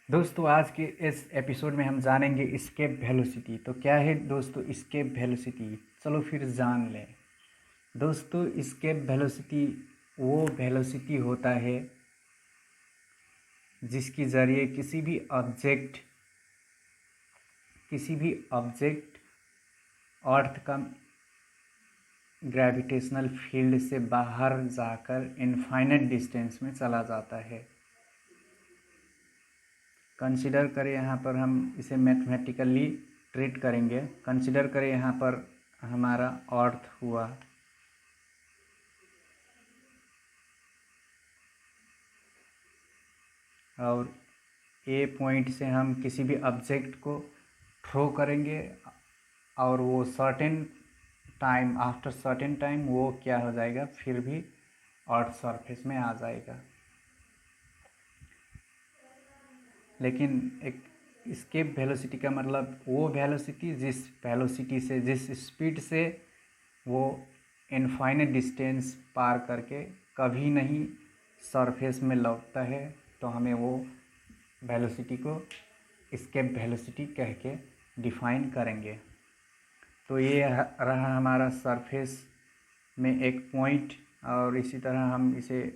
दोस्तों आज के इस एपिसोड में हम जानेंगे एस्केप वेलोसिटी। तो क्या है दोस्तों एस्केप वेलोसिटी? चलो फिर जान लें। दोस्तों एस्केप वेलोसिटी वो वेलोसिटी होता है जिसके ज़रिए किसी भी ऑब्जेक्ट अर्थ का ग्रेविटेशनल फील्ड से बाहर जाकर इनफाइनाइट डिस्टेंस में चला जाता है। कंसिडर करें, यहाँ पर हम इसे मैथमेटिकली ट्रीट करेंगे। कंसिडर करें यहाँ पर हमारा अर्थ हुआ, और ए पॉइंट से हम किसी भी ऑब्जेक्ट को थ्रो करेंगे और वो आफ्टर सर्टेन टाइम वो क्या हो जाएगा, फिर भी अर्थ सरफेस में आ जाएगा। लेकिन एक एस्केप वेलोसिटी का मतलब वो वेलोसिटी जिस स्पीड से वो इनफाइनाइट डिस्टेंस पार करके कभी नहीं सरफेस में लौटता है, तो हमें वो वेलोसिटी को एस्केप वेलोसिटी कह के डिफाइन करेंगे। तो ये रहा हमारा सरफेस में एक पॉइंट, और इसी तरह हम इसे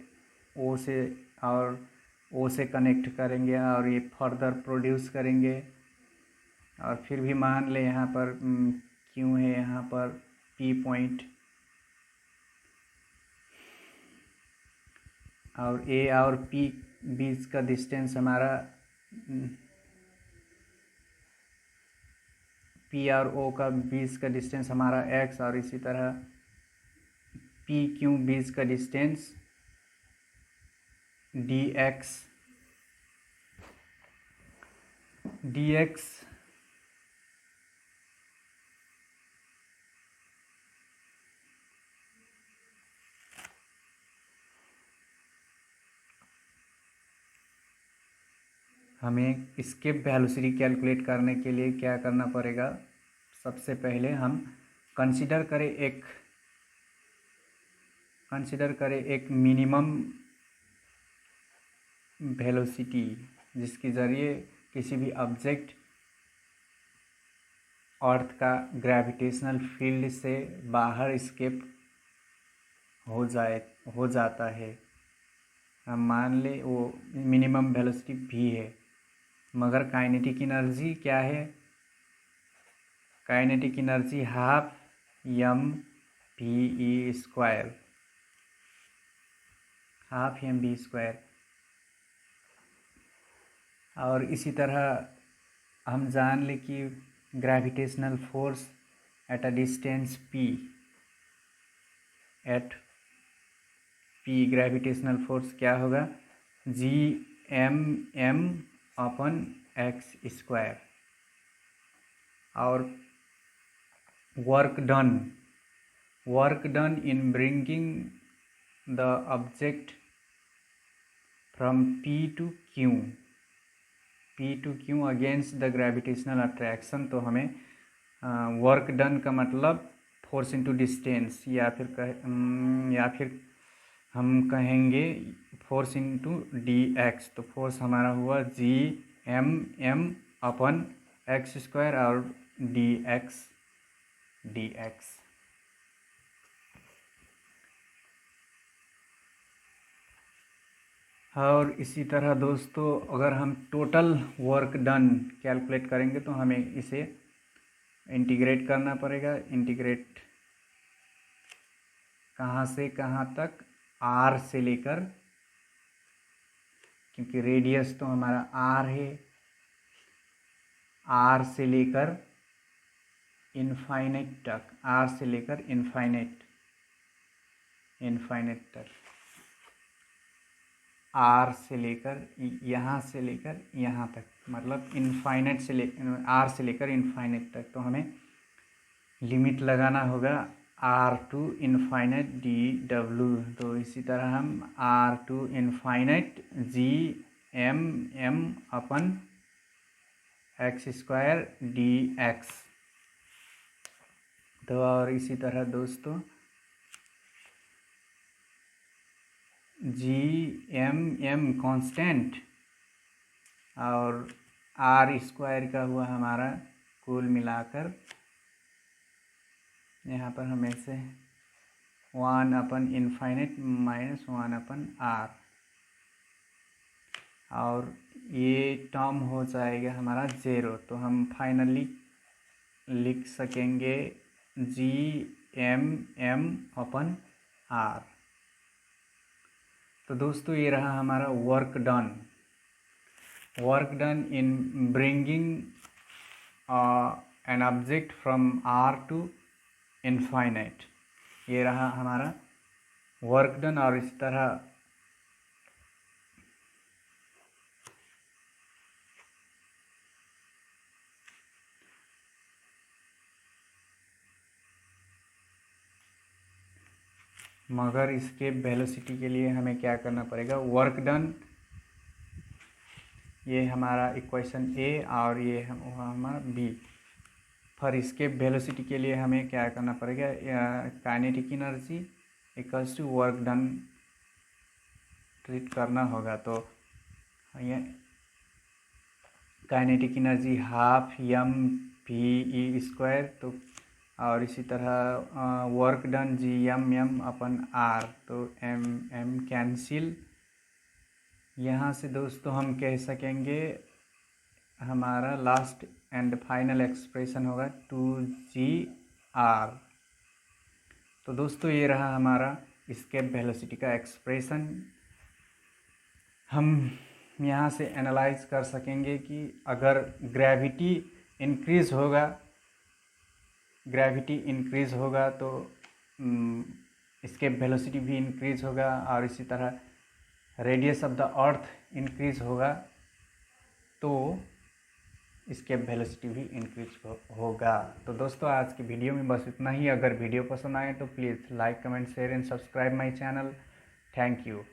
ओ से कनेक्ट करेंगे और ये फर्दर प्रोड्यूस करेंगे। और फिर भी मान ले यहाँ पर क्यों है, यहाँ पर पी पॉइंट, और ए और पी बीच का डिस्टेंस हमारा पी और ओ का बीच का डिस्टेंस हमारा एक्स, और इसी तरह पी क्यू बीच का डिस्टेंस डी एक्स हमें एस्केप वेलोसिटी कैलकुलेट करने के लिए क्या करना पड़ेगा? सबसे पहले हम कंसीडर करें एक मिनिमम वेलोसिटी जिसके ज़रिए किसी भी ऑब्जेक्ट अर्थ का ग्रेविटेशनल फील्ड से बाहर एस्केप हो जाता है। हम मान ले वो मिनिमम वेलोसिटी भी है, मगर काइनेटिक एनर्जी क्या है? Kinetic energy half mv²। और इसी तरह हम जान ले कि gravitational force at a distance p gravitational force क्या होगा? Gm/x²। और work done in bringing the object from P to Q against the gravitational attraction. तो हमें वर्क डन का मतलब फोर्स इनटू डिस्टेंस, या फिर हम कहेंगे फोर्स इनटू dx। तो फोर्स हमारा हुआ Gm/x² और dx। और इसी तरह दोस्तों अगर हम टोटल वर्क डन कैलकुलेट करेंगे तो हमें इसे इंटीग्रेट करना पड़ेगा। इंटीग्रेट कहाँ से कहाँ तक? r से लेकर, क्योंकि रेडियस तो हमारा r है, r से लेकर इनफाइनाइट तक, r से लेकर इनफाइनाइट तक, r से लेकर यहाँ से लेकर यहाँ तक, मतलब इनफाइनाइट से r से लेकर इनफाइनाइट तक। तो हमें लिमिट लगाना होगा r टू इनफाइनाइट dw। तो इसी तरह हम r to infinite Gm/x² dx। तो और इसी तरह दोस्तों Gm कांस्टेंट और आर स्क्वायर का हुआ हमारा कुल मिलाकर, यहाँ पर हमें से 1/इनफाइनाइट माइनस 1/r, और ये टर्म हो जाएगा हमारा 0। तो हम फाइनली लिख सकेंगे Gm/r। तो दोस्तों ये रहा हमारा work done in bringing an object from r to infinite. ये रहा हमारा वर्क डन। और इस तरह मगर इसके वेलोसिटी के लिए हमें क्या करना पड़ेगा, वर्क डन, ये हमारा इक्वेशन ए और ये हमारा बी। फिर इसके वेलोसिटी के लिए हमें क्या करना पड़ेगा, kinetic energy equals to work done treat करना होगा। तो ये काइनेटिक एनर्जी हाफ mv² तो, और इसी तरह वर्क डन Gm/r। तो m कैंसिल। यहाँ से दोस्तों हम कह सकेंगे हमारा लास्ट एंड फाइनल एक्सप्रेशन होगा 2gr। तो दोस्तों ये रहा हमारा एस्केप वेलोसिटी का एक्सप्रेशन। हम यहाँ से एनालाइज कर सकेंगे कि अगर ग्रेविटी इंक्रीज़ होगा तो एस्केप वेलोसिटी भी इंक्रीज़ होगा, और इसी तरह radius of the earth increase होगा तो एस्केप वेलोसिटी भी इंक्रीज होगा। तो दोस्तों आज की वीडियो में बस इतना ही। अगर वीडियो पसंद आए तो please like, comment, share and subscribe my channel. Thank you.